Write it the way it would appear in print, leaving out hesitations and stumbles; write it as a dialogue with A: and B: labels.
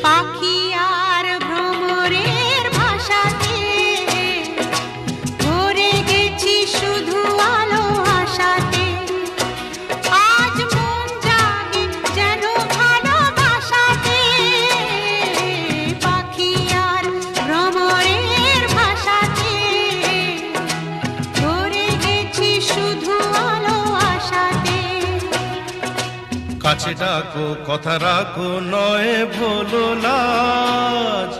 A: পাখি আর ভ্রমরের ভাষাতে ভরে গেছি শুধু আলো আশাতে। আজ মন জাগে যেন ভালোবাসাতে, পাখি আর ভ্রমরের ভাষাতে ভরে গেছি শুধু আলো আশাতে।
B: কাছে ডাকো কথা রাখো নয় ভোলো লাজ,